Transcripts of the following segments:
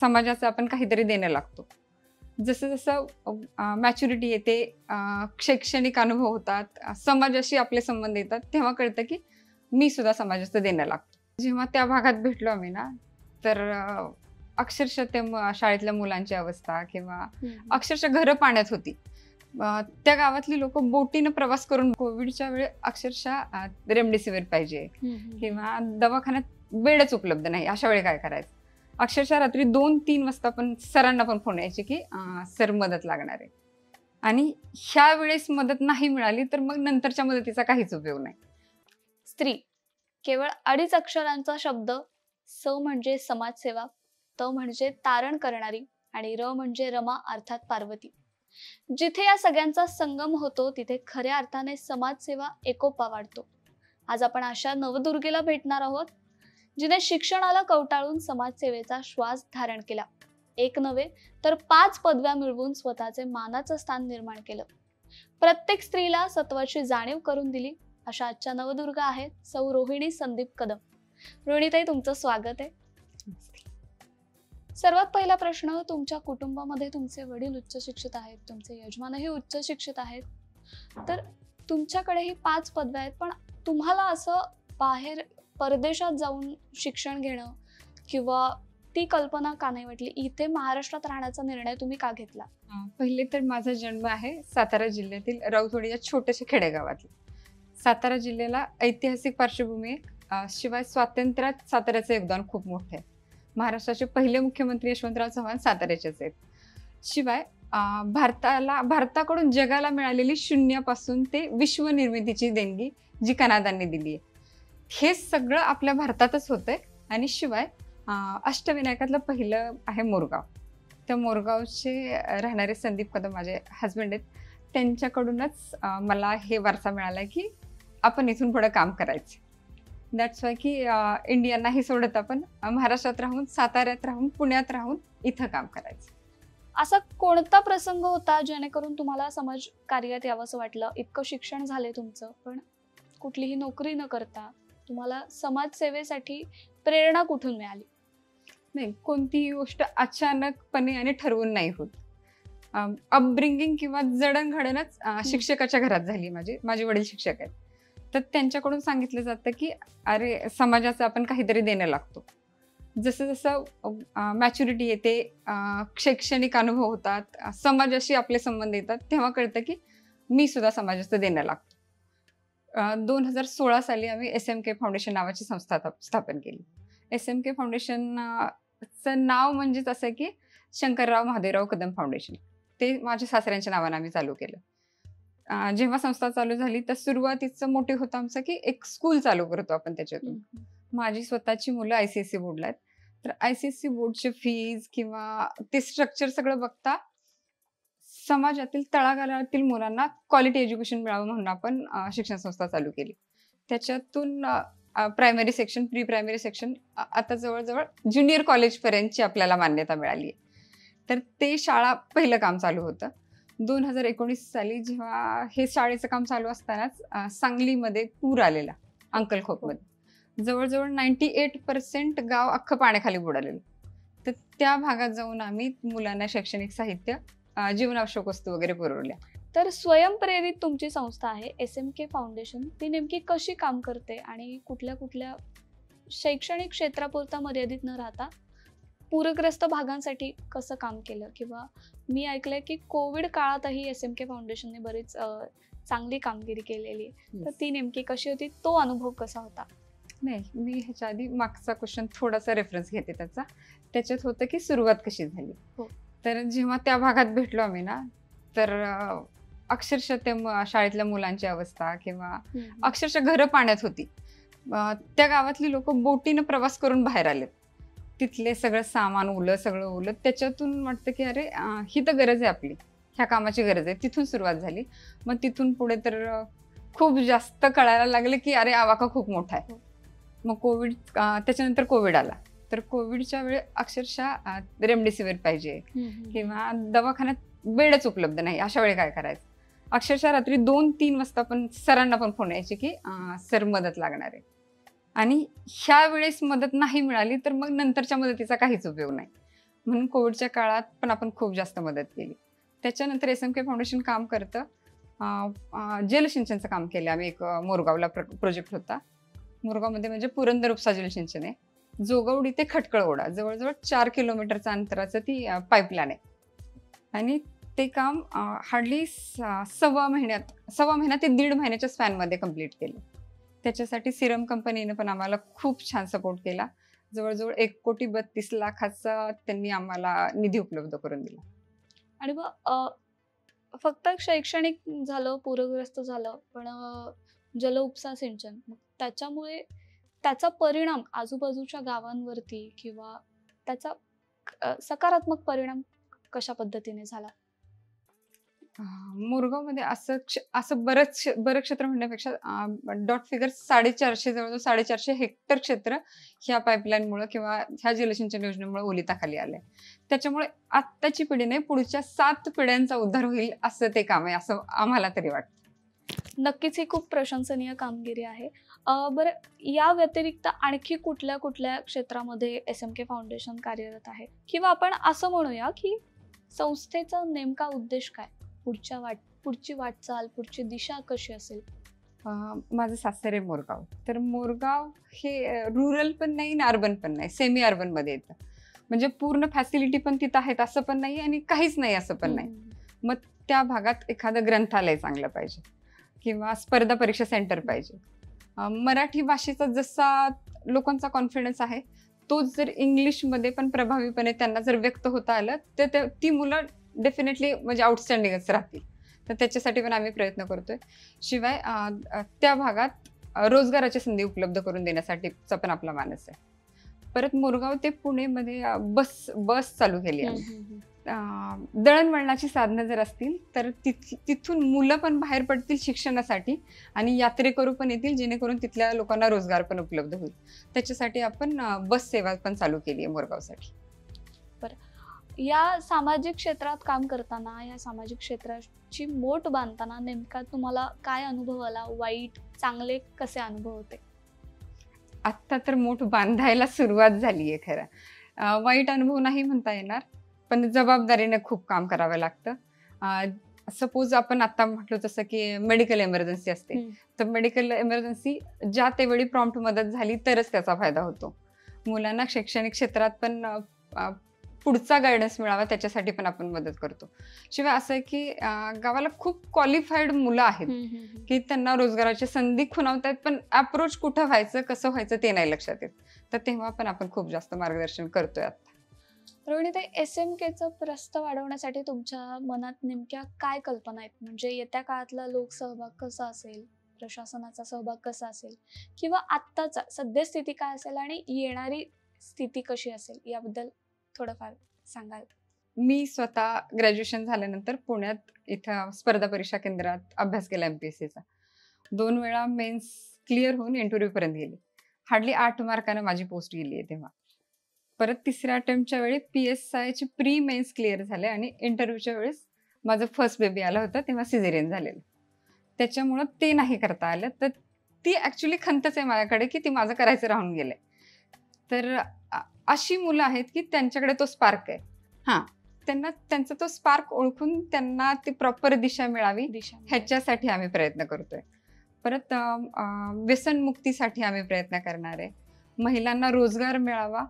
समाजाचं आपण काहीतरी देणं लागतो. जसं जसं मॅच्युरिटी येते, शैक्षणिक अनुभव होतात, समाजाशी आपले संबंध येतात, तेव्हा कळतं की मी सुद्धा समाजाचं देणं लागतो. जेव्हा त्या भागात भेटलो आम्ही ना, तर अक्षरशः ते शाळेतल्या मुलांची अवस्था किंवा अक्षरशः घरं पाण्यात होती. त्या गावातली लोक बोटीनं प्रवास करून कोविडच्या वेळी अक्षरशः रेमडेसिवीर पाहिजे किंवा दवाखान्यात बेडच उपलब्ध नाही, अशा वेळी काय करायचं. अक्षरशः रात्री 2-3 वाजता पण सरांना पण फोन यायचे की सर मदत लागणार आहे. आणि ह्या वेळेस मदत नाही मिळाली तर मग नंतरच्या मदतीचा काहीच उपयोग नाही. स्त्री केवळ 2.5 अक्षरांचा शब्द. स म्हणजे समाजसेवा, त म्हणजे तारण करणारी आणि र म्हणजे रमा अर्थात पार्वती. जिथे या सगळ्यांचा संगम होतो तिथे खऱ्या अर्थाने समाजसेवा एकोपा वाढतो. आज आपण अशा नवदुर्गेला भेटणार आहोत जिने शिक्षणाला कवटाळून समाजसेवेचा श्वास धारण केला. एक नव्हे तर 5 पदव्या मिळवून स्वतःचे मानाचं स्थान निर्माण केलं. प्रत्येक स्त्रीला सत्वाची जाणीव करून दिली अशा आजच्या नवदुर्गा आहेत सौ रोहिणी संदीप कदम. रोहिणीताई, तुमचं स्वागत आहे. सर्वात पहिला प्रश्न, तुमच्या कुटुंबामध्ये तुमचे वडील उच्च शिक्षित आहेत, तुमचे यजमानही उच्च शिक्षित आहेत, तर तुमच्याकडेही 5 पदव्या आहेत, पण तुम्हाला असं बाहेर परदेशात जाऊन शिक्षण घेणं किंवा ती कल्पना का नाही वाटली? इथे महाराष्ट्रात राहण्याचा निर्णय तुम्ही का घेतला? पहिले तर माझा जन्म आहे सातारा जिल्ह्यातील राऊतवाडी या छोट्याशा खेडेगावातला. सातारा जिल्ह्याला ऐतिहासिक पार्श्वभूमी आहे, शिवाय स्वातंत्र्यात साताऱ्याचं योगदान खूप मोठं आहे. महाराष्ट्राचे पहिले मुख्यमंत्री यशवंतराव चव्हाण साताऱ्याचेच आहेत. शिवाय भारताकडून जगाला मिळालेली शून्यापासून ते विश्वनिर्मितीची देणगी जी कनाडांनी दिली आहे, हे सगळं आपल्या भारतातच होतंय. आणि शिवाय अष्टविनायकातलं पहिलं आहे मोरगाव. त्या मोरगावचे राहणारे संदीप कदम माझे हजबंड आहेत. त्यांच्याकडूनच मला हे वारसा मिळाला की आपण इथून पुढे काम करायचं. दॅट्स वाय की इंडिया नाही सोडत, आपण महाराष्ट्रात राहून, साताऱ्यात राहून, पुण्यात राहून इथं काम करायचं. असा कोणता प्रसंग होता जेणेकरून तुम्हाला समाज कार्यात यावंसं वाटलं? इतकं शिक्षण झालंय तुमचं, पण कुठलीही नोकरी न करता तुम्हाला समाजसेवेसाठी प्रेरणा कुठून मिळाली? नाही, कोणतीही गोष्ट अचानकपणे आणि ठरवून नाही होत. अपब्रिंगिंग किंवा जडणघडणच शिक्षकाच्या घरात झाली. माझे वडील शिक्षक आहेत, तर त्यांच्याकडून सांगितलं जातं की अरे, समाजाचं आपण काहीतरी देणं लागतो. जसं जसं मॅच्युरिटी येते, शैक्षणिक अनुभव होतात, समाजाशी आपले संबंध येतात, तेव्हा कळतं की मी सुद्धा समाजाचं देणं लागतो. 2016 साली आम्ही SMK फाउंडेशन नावाची संस्था स्थापन केली. SMK फाउंडेशनचं नाव म्हणजेच असं की शंकरराव महादेवराव कदम फाउंडेशन. ते माझ्या सासऱ्यांच्या नावानं आम्ही चालू केलं. जेव्हा संस्था चालू झाली तर सुरुवातीचं मोठे होतं आमचं की एक स्कूल चालू करतो आपण त्याच्यातून. माझी स्वतःची मुलं ICSE बोर्डला आहेत, तर ICSE बोर्डचे फीज किंवा ते स्ट्रक्चर सगळं बघता समाजातील तळागाळातील मुलांना क्वालिटी एज्युकेशन मिळावं म्हणून आपण शिक्षण संस्था चालू केली. त्याच्यातून primary section, pre primary section, आता जवळजवळ ज्युनियर कॉलेजपर्यंतची आपल्याला मान्यता मिळाली आहे. तर ते शाळा पहिलं काम चालू होतं. 2019 साली जेव्हा हे शाळेचं काम चालू असतानाच सांगलीमध्ये पूर आलेला, अंकलखोपमध्ये जवळजवळ 98% गाव अख्खं पाण्याखाली बुडालेलं. तर त्या भागात जाऊन आम्ही मुलांना शैक्षणिक साहित्य, जीवनावश्यक वस्तू वगैरे पुरवल्या. तर स्वयंप्रेरित तुमची संस्था आहे SMK फाउंडेशन, ती नेमकी कशी काम करते आणि कुठल्या कुठल्या शैक्षणिक क्षेत्रापुरता मर्यादित न राहता पूरग्रस्त भागांसाठी कसं काम केलं? किंवा मी ऐकलंय की कोविड काळातही SMK फाउंडेशनने बरीच चांगली कामगिरी केलेली, तर ती नेमकी कशी होती? तो अनुभव कसा होता? नाही, मी ह्याच्या आधी मागचा क्वेश्चन थोडासा रेफरन्स घेते त्याच्यात होतं की सुरुवात कशी झाली. तर जेव्हा त्या भागात भेटलो आम्ही ना, तर अक्षरशः ते शाळेतल्या मुलांची अवस्था किंवा अक्षरशः घरं पाण्यात होती. त्या गावातली लोक बोटीनं प्रवास करून बाहेर आलेत. तिथले सगळं सामान सगळं ओलं. त्याच्यातून वाटतं की अरे, ही तर गरज आहे आपली, ह्या कामाची गरज आहे. तिथून सुरुवात झाली. मग तिथून पुढे तर खूप जास्त कळायला लागले की अरे, आवाका खूप मोठा आहे. मग त्याच्यानंतर कोविड आला. तर कोविडच्या वेळी अक्षरशः रेमडेसिवीर पाहिजे किंवा दवाखान्यात बेडच उपलब्ध नाही, अशा वेळी काय करायचं. अक्षरशः रात्री 2-3 वाजता पण सरांना पण फोन यायचे की सर मदत लागणार आहे. आणि ह्या वेळेस मदत नाही मिळाली तर मग नंतरच्या मदतीचा काहीच उपयोग नाही. म्हणून कोविडच्या काळात पण आपण खूप जास्त मदत केली. त्याच्यानंतर SMK फाउंडेशन काम करतं जलसिंचनचं काम केलं आम्ही. एक मोरगावला प्रोजेक्ट होता. मोरगावमध्ये म्हणजे पुरंदर उपसा जलसिंचन आहे. जोगवडी ते खटकळ ओढा जवळजवळ 4 किलोमीटरच्या अंतराचं ती पाईपलाईन आहे. आणि ते काम हार्डली सव्वा महिना ते 1.5 महिन्याच्या स्पॅनमध्ये कंप्लीट केलं. त्याच्यासाठी सिरम कंपनीनं पण आम्हाला खूप छान सपोर्ट केला. जवळजवळ 1,32,00,000 त्यांनी आम्हाला निधी उपलब्ध करून दिला. आणि मग फक्त शैक्षणिक झालं, पूरग्रस्त झालं, पण जलउपसा सिंचन मग त्याच्यामुळे त्याचा परिणाम आजूबाजूच्या गावांवरती किंवा त्याचा सकारात्मक परिणाम कशा पद्धतीने झाला? मोरगावमध्ये असं बरंच क्षेत्र म्हणण्यापेक्षा डॉट फिगर 450 जवळजवळ 450 हेक्टर क्षेत्र ह्या पाईपलाईनमुळे किंवा ह्या जलसिंचन योजनेमुळे ओलिताखाली आलंय. त्याच्यामुळे आत्ताची पिढी नाही, पुढच्या 7 पिढ्यांचा उद्धार होईल असं ते काम आहे, असं आम्हाला तरी वाटतं. नक्कीच ही खूप प्रशंसनीय कामगिरी आहे. बरं, या व्यतिरिक्त आणखी कुठल्या कुठल्या क्षेत्रामध्ये SMK फाउंडेशन कार्यरत आहे, किंवा आपण असं म्हणूया की संस्थेचा नेमका उद्देश काय, पुढची वाटचाल, पुढची दिशा कशी असेल? माझं सासर आहे मोरगाव. तर मोरगाव हे रुरल पण नाही आणि अर्बन पण नाही, सेमी अर्बन मध्ये येतं. म्हणजे पूर्ण फॅसिलिटी पण तिथं आहेत असं पण नाही आणि काहीच नाही असं पण नाही. मग त्या भागात एखादं ग्रंथालय चांगलं पाहिजे किंवा स्पर्धा परीक्षा सेंटर पाहिजे. मराठी भाषेचा जसा लोकांचा कॉन्फिडन्स आहे तोच जर इंग्लिशमध्ये पण प्रभावीपणे त्यांना जर व्यक्त होता आलं तर ती मुलं डेफिनेटली म्हणजे आउटस्टँडिंगच राहतील. तर त्याच्यासाठी पण आम्ही प्रयत्न करतोय. शिवाय त्या भागात रोजगाराची संधी उपलब्ध करून देण्यासाठीचा पण आपला मानस आहे. परत मोरगाव ते पुणेमध्ये बस चालू केली आहे. दळणवळणाची साधनं जर असतील तर तिथून मुलं पण बाहेर पडतील शिक्षणासाठी आणि यात्रेकरू पण येतील, जेणेकरून तिथल्या लोकांना रोजगार पण उपलब्ध होईल. त्याच्यासाठी आपण बस सेवा पण चालू केली आहे मोरगावसाठी. या सामाजिक क्षेत्रात काम करताना, या सामाजिक क्षेत्राची मोठ बांधताना नेमका तुम्हाला काय अनुभव आला? वाईट, चांगले कसे अनुभव होते? आत्ता तर मोठ बांधायला सुरुवात झाली आहे. खरं वाईट अनुभव नाही म्हणता येणार, पण जबाबदारीने खूप काम करावं लागतं. सपोज आपण आता म्हटलं तसं की मेडिकल इमर्जन्सी असते, तर मेडिकल इमर्जन्सी ज्या त्यावेळी प्रॉम्प्ट मदत झाली तरच त्याचा फायदा होतो. मुलांना शैक्षणिक क्षेत्रात पण पुढचा गायडन्स मिळावा त्याच्यासाठी पण आपण मदत करतो. शिवाय असं आहे की गावाला खूप क्वालिफाईड मुलं आहेत की त्यांना रोजगाराच्या संधी खुणावतायत, पण अप्रोच कुठं व्हायचं, कसं व्हायचं ते नाही लक्षात येत. तर तेव्हा पण आपण खूप जास्त मार्गदर्शन करतोय. आता रोहिणी, SMKचं प्रस्थ वाढवण्यासाठी तुमच्या मनात नेमक्या काय कल्पना आहेत? म्हणजे येत्या काळातला लोकसहभाग कसा असेल, प्रशासनाचा सहभाग कसा असेल, किंवा आत्ताचा सद्यस्थिती काय असेल आणि येणारी स्थिती कशी असेल, याबद्दल थोडंफार सांगाल? मी स्वतः ग्रॅज्युएशन झाल्यानंतर पुण्यात इथं स्पर्धा परीक्षा केंद्रात अभ्यास केला MPSCचा. 2 वेळा मेन्स क्लिअर होऊन इंटरव्ह्यू पर्यंत गेली. हार्डली 8 मार्कानं माझी पोस्ट गेली आहे तेव्हा. परत 3ऱ्या अटेम्प्टच्या वेळी PSIचे प्री मेन्स क्लिअर झाले आणि इंटरव्ह्यूच्या वेळेस माझं फर्स्ट बेबी आलं होतं, तेव्हा सिझेरियन झालेलं. त्याच्यामुळं ते नाही करता आलं. तर ती ॲक्च्युली खंतच आहे माझ्याकडे की ती माझं करायचं राहून गेलंय. तर अशी मुलं आहेत की त्यांच्याकडे तो स्पार्क आहे. त्यांचा तो स्पार्क ओळखून त्यांना ती प्रॉपर दिशा मिळावी ह्याच्यासाठी आम्ही प्रयत्न करतोय. परत व्यसनमुक्तीसाठी आम्ही प्रयत्न करणार आहे. महिलांना रोजगार मिळावा,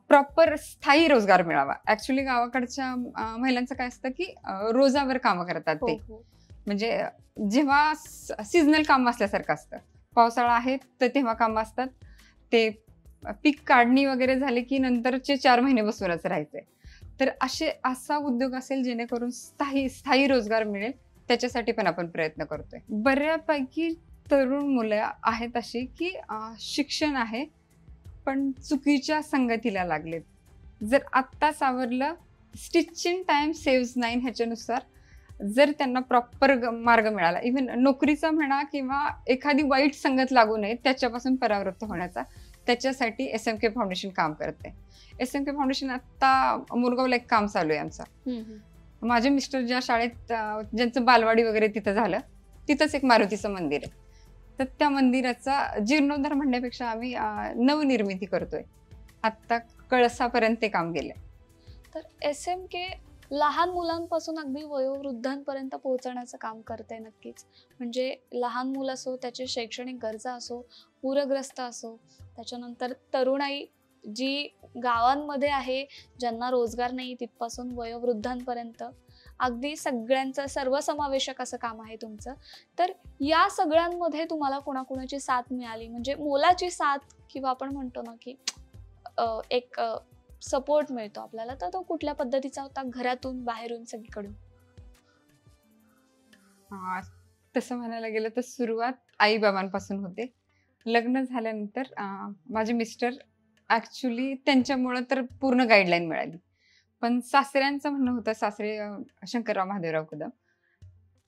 प्रॉपर स्थायी रोजगार मिळावा. ॲक्च्युली गावाकडच्या महिलांचं काय असतं की रोजावर कामं करतात ते. म्हणजे जेव्हा सीझनल काम असल्यासारखं असतं, पावसाळा आहे तर तेव्हा कामं असतात, ते पीक काढणी वगैरे झाले की नंतरचे 4 महिने बसूनच राहायचे. तर असा उद्योग असेल जेणेकरून स्थायी रोजगार मिळेल, त्याच्यासाठी पण आपण प्रयत्न करतोय. बऱ्यापैकी तरुण मुलं आहेत अशी की शिक्षण आहे पण चुकीच्या संगतीला लागलेत. जर आत्ता सावरलं, स्टिच इन टाइम सेव्स 9 ह्याच्यानुसार जर त्यांना प्रॉपर मार्ग मिळाला, इव्हन नोकरीचा म्हणा किंवा एखादी वाईट संगत लागू नये त्याच्यापासून परावृत्त होण्याचा, त्याच्यासाठी SMK फाउंडेशन काम करते. SMK फाउंडेशन आता मोरगावला एक काम चालू आहे आमचं. माझे मिस्टर ज्या शाळेत ज्यांचं बालवाडी वगैरे तिथं झालं, तिथंच एक मारुतीचं मंदिर आहे. तर त्या मंदिराचा जीर्णोद्धार म्हणण्यापेक्षा आम्ही नवनिर्मिती करतोय. आत्ता कळसापर्यंत ते काम गेलंय. तर SMK लहान मुलांपासून अगदी वयोवृद्धांपर्यंत पोहोचण्याचं काम करते नक्कीच. म्हणजे लहान मुलं असो, त्याचे शैक्षणिक गरजा असो, पूरग्रस्त असो, त्याच्यानंतर तरुणाई जी गावांमध्ये आहे, ज्यांना रोजगार नाही, तिथपासून वयोवृद्धांपर्यंत अगदी सगळ्यांचं सर्वसमावेशक असं काम आहे तुमचं. तर या सगळ्यांमध्ये तुम्हाला कोणाकोणाची साथ मिळाली, म्हणजे मोलाची साथ, किंवा आपण म्हणतो ना की एक सपोर्ट मिळतो आपल्याला, तर तो कुठल्या पद्धतीचा होता, घरातून, बाहेरून, सगळीकडून? तसं म्हणायला गेलं तर सुरुवात आई बाबांपासून होते. लग्न झाल्यानंतर माझे मिस्टर ऍक्च्युली त्यांच्यामुळं तर पूर्ण गाईडलाईन मिळाली. पण सासऱ्यांचं म्हणणं होतं, सासरे शंकरराव महादेवराव कदम,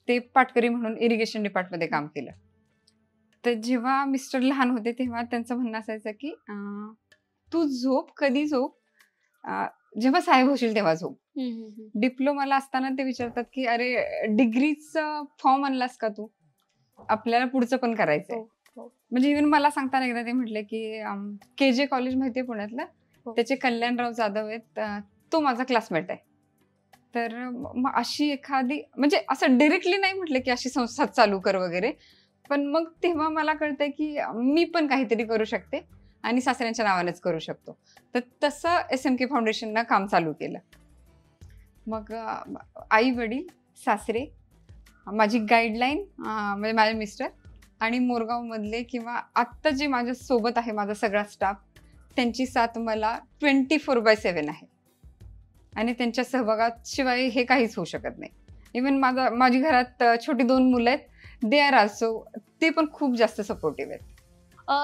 ते पाटकरी म्हणून इरिगेशन डिपार्टमध्ये काम केलं. तर जेव्हा मिस्टर लहान होते तेव्हा त्यांचं म्हणणं असायचं की तू झोप, कधी झोप, जेव्हा साहेब होशील तेव्हा झोप. डिप्लोमाला असताना ते विचारतात की अरे डिग्रीचा फॉर्म आणलास का तू, आपल्याला पुढचं पण करायचंय. म्हणजे इव्हन मला सांगताना एकदा ते म्हटले की KJ कॉलेज माहितीये पुण्यातलं, त्याचे कल्याणराव जाधव आहेत, तो माझा क्लासमेट आहे. तर मग अशी एखादी, म्हणजे असं डायरेक्टली नाही म्हटलं की अशी संस्था चालू कर वगैरे, पण मग तेव्हा मला कळतंय की मी पण काहीतरी करू शकते आणि सासऱ्यांच्या नावानेच करू शकतो. तर तसं SMK फाउंडेशननं काम चालू केलं. मग आई वडील, सासरे, माझी गाईडलाईन म्हणजे माझे मिस्टर, आणि मोरगावमधले किंवा आत्ता जे माझ्या सोबत आहे माझा सगळा स्टाफ, त्यांची साथ मला 24/7 आहे. आणि त्यांच्या सहभागात शिवाय हे काहीच होऊ शकत नाही. इव्हन माझी घरात छोटी 2 मुलं आहेत, दे आर आल्सो, ते पण खूप जास्त सपोर्टिव्ह आहेत.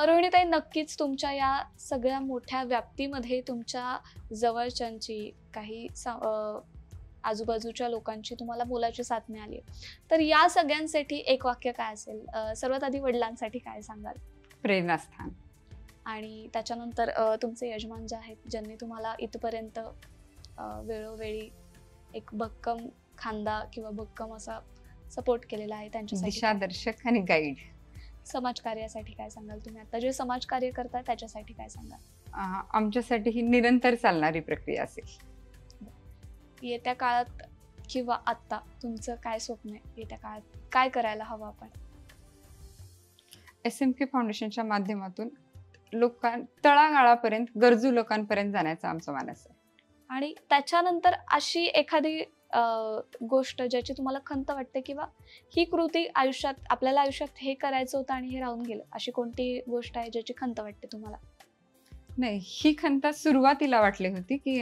रोहिणीताई, नक्कीच तुमच्या या सगळ्या मोठ्या व्याप्तीमध्ये तुमच्या जवळच्यांची, काही आजूबाजूच्या लोकांची तुम्हाला मोलाची साथ मिळाली. तर या सगळ्यांसाठी एक वाक्य काय असेल? सर्वात आधी वडिलांसाठी काय सांगाल? प्रेरणास्थान. आणि त्याच्यानंतर तुमचे यजमान जे आहेत, ज्यांनी तुम्हाला इथपर्यंत वेळोवेळी एक भक्कम खांदा किंवा भक्कम असा सपोर्ट केलेला आहे, त्यांच्यासाठी दिशादर्शक आणि गाईड. समाजकार्यासाठी काय सांगाल तुम्ही? आता जे समाजकार्य करताय त्याच्यासाठी काय सांगाल? आमच्यासाठी ही निरंतर चालणारी प्रक्रिया असेल. येत्या काळात किंवा आत्ता तुमचं काय स्वप्न आहे? येत्या काळात काय करायला हवं आपण? SMK फाउंडेशनच्या माध्यमातून तळागाळापर्यंत, गरजू लोकांपर्यंत जाण्याचा आमचा मानस आहे. आणि त्याच्यानंतर अशी एखादी गोष्ट ज्याची तुम्हाला खंत वाटते, किंवा ही कृती आयुष्यात, आपल्याला आयुष्यात हे करायचं होतं आणि हे राहून गेलं, अशी कोणती गोष्ट आहे ज्याची खंत वाटते तुम्हाला? नाही, ही खंत सुरुवातीला वाटली होती की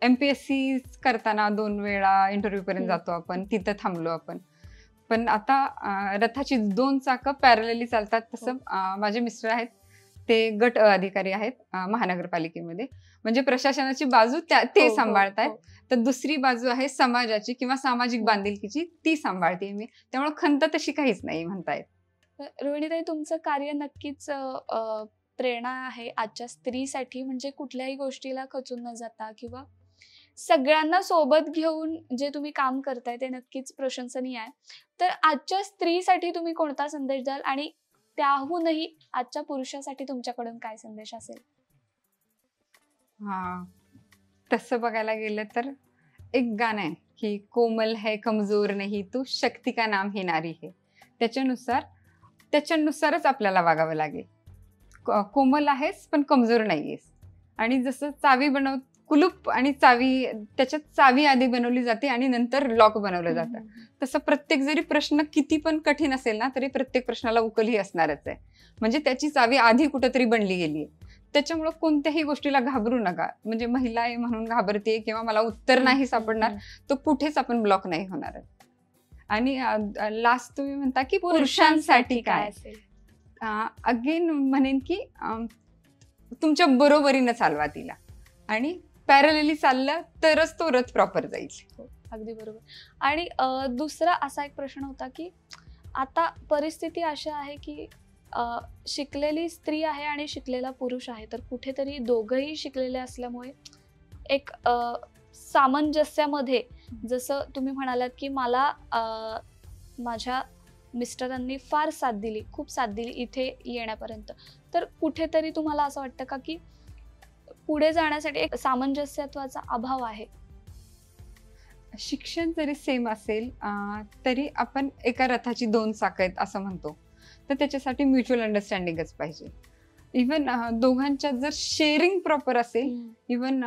MPSC करताना 2 वेळा इंटरव्ह्यू पर्यंत जातो आपण, तिथं थांबलो आपण. पण आता रथाची 2 चाकं पॅरलली चालतात, तसं माझे मिस्टर आहेत, ते गट अधिकारी आहेत महानगरपालिकेमध्ये. म्हणजे प्रशासनाची बाजू ते सांभाळतायत. तर दुसरी बाजू आहे समाजाची किंवा सामाजिक बांधिलकीची, ती सांभाळते मी. त्यामुळे खंत तशी काहीच नाही म्हणता येत. रोहिणीताई, तुमचं कार्य नक्कीच प्रेरणा आहे आजच्या स्त्रीसाठी. म्हणजे कुठल्याही गोष्टीला खचून न जाता किंवा सगळ्यांना सोबत घेऊन जे तुम्ही काम करताय ते नक्कीच प्रशंसनीय आहे. तर आजच्या स्त्रीसाठी तुम्ही कोणता संदेश द्याल, आणि त्याहूनही आजच्या पुरुषासाठी तुमच्याकडून काय संदेश असेल? तसं बघायला गेलं तर एक गाणं आहे की कोमल है कमजोर नहीं तू, शक्ती का नाम ही नारी है. त्याच्यानुसारच आपल्याला वागावं लागेल. कोमल आहेस पण कमजोर नाहीयेस. आणि जसं चावी कुलूप आणि चावी, त्याच्यात चावी आधी बनवली जाते आणि नंतर लॉक बनवलं जातं. तसं प्रत्येक जरी प्रश्न किती पण कठीण असेल ना, तरी प्रत्येक प्रश्नाला उकल ही असणारच आहे. म्हणजे त्याची चावी आधी कुठंतरी बनली गेली आहे. त्याच्यामुळं कोणत्याही गोष्टीला घाबरू नका. म्हणजे महिला आहे म्हणून घाबरते किंवा मला उत्तर नाही सापडणार, तो कुठेच आपण ब्लॉक नाही होणार. आणि लास्ट तुम्ही म्हणता की पुरुषांसाठी काय असेल, अगेन म्हणेन की तुमच्या बरोबरीनं चालवा तिला, आणि पॅरलली चाललं तरच तो रथ प्रॉपर जाईल. अगदी बरोबर. आणि दुसरा असा एक प्रश्न होता की आता परिस्थिती अशी आहे की शिकलेली स्त्री आहे आणि शिकलेला पुरुष आहे, तर कुठेतरी दोघंही शिकलेले असल्यामुळे एक सामंजस्यामध्ये, जसं तुम्ही म्हणालात की मला माझ्या मिस्टरांनी फार साथ दिली, खूप साथ दिली इथे येण्यापर्यंत, तर कुठेतरी तुम्हाला असं वाटतं का की पुढे जाण्यासाठी एक सामंजस्यत्वाचा अभाव आहे? शिक्षण जरी सेम असेल तरी आपण एका रथाची दोन चाकं आहेत असं म्हणतो. तर त्याच्यासाठी म्युच्युअल अंडरस्टँडिंगच पाहिजे. इवन दोघांच्यात जर शेअरिंग प्रॉपर असेल, इवन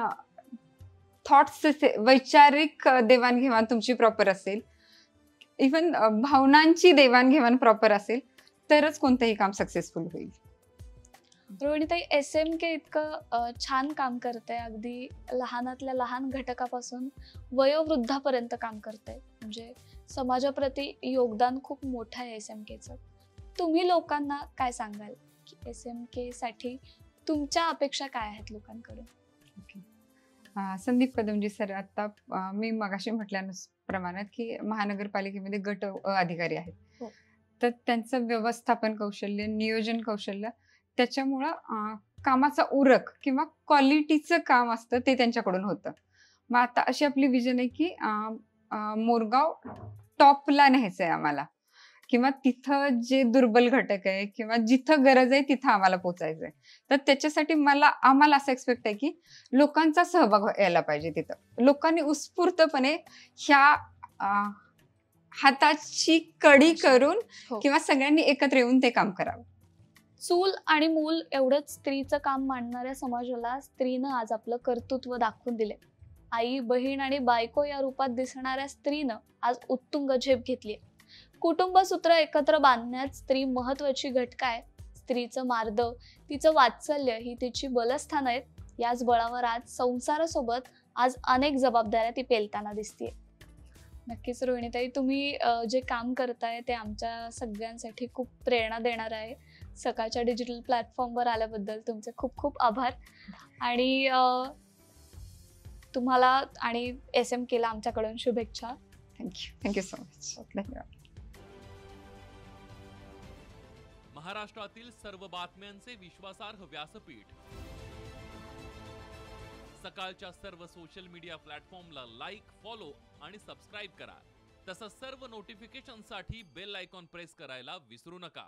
थॉट्स वैचारिक देवाणघेवाण तुमची प्रॉपर असेल, इवन भावनांची देवाणघेवाण प्रॉपर असेल, तरच कोणतंही काम सक्सेसफुल होईल. रोहिणीताई, SMK इतकं छान काम करते, अगदी लहानातल्या लहान घटकापासून वयोवृद्धापर्यंत काम करते, म्हणजे समाजाप्रती योगदान खूप मोठं आहे SMKचं. तुम्ही लोकांना काय सांगाल की SMK साठी तुमच्या अपेक्षा काय आहेत लोकांकडून? संदीप कदमजी सर, आता मी मगाशी म्हटल्याप्रमाणे की महानगरपालिकेमध्ये गट अधिकारी आहेत. हो. तर त्यांचं व्यवस्थापन कौशल्य, नियोजन कौशल्य, त्याच्यामुळं कामाचा उरक किंवा क्वालिटीचं काम असतं ते त्यांच्याकडून होतं. मग आता अशी आपली विजन आहे की मोरगाव टॉपला न्यायचं आहे आम्हाला, किंवा तिथं जे दुर्बल घटक आहे किंवा जिथं गरज आहे तिथं आम्हाला पोचायचं आहे. तर त्याच्यासाठी आम्हाला असं एक्सपेक्ट आहे की लोकांचा सहभाग यायला पाहिजे तिथं. लोकांनी उत्स्फूर्तपणे ह्या हाताची कडी करून हो. किंवा सगळ्यांनी एकत्र येऊन ते काम करावं. चूल आणि मूल एवढंच स्त्रीचं काम मांडणाऱ्या समाजाला स्त्रीनं आज आपलं कर्तृत्व दाखवून दिले. आई, बहीण आणि बायको या रूपात दिसणाऱ्या स्त्रीनं आज उत्तुंग झेप घेतली. कुटुंब सूत्र एकत्र बांधण्यात स्त्री महत्वाची घटक आहे. स्त्रीचं मार्द, तिचं वात्सल्य ही तिची बलस्थान आहेत. याच बळावर आज संसारासोबत आज अनेक जबाबदाऱ्या ती पेलताना दिसतीये. नक्कीच रोहिणीताई, तुम्ही जे काम करताय ते आमच्या सगळ्यांसाठी खूप प्रेरणा देणार आहे. सकाळच्या डिजिटल प्लॅटफॉर्मवर आल्याबद्दल तुमचे खूप खूप आभार. आणि तुम्हाला आणि SMKला आमच्याकडून शुभेच्छा. Thank you so much. धन्यवाद. महाराष्ट्रातील सर्व बातम्यांचे विश्वासार्ह व्यासपीठ. सकाळच्या सर्व सोशल मीडिया प्लॅटफॉर्मला लाईक, फॉलो आणि सबस्क्राईब करा. तसंच सर्व नोटिफिकेशनसाठी बेल आयकॉन प्रेस करायला विसरू नका.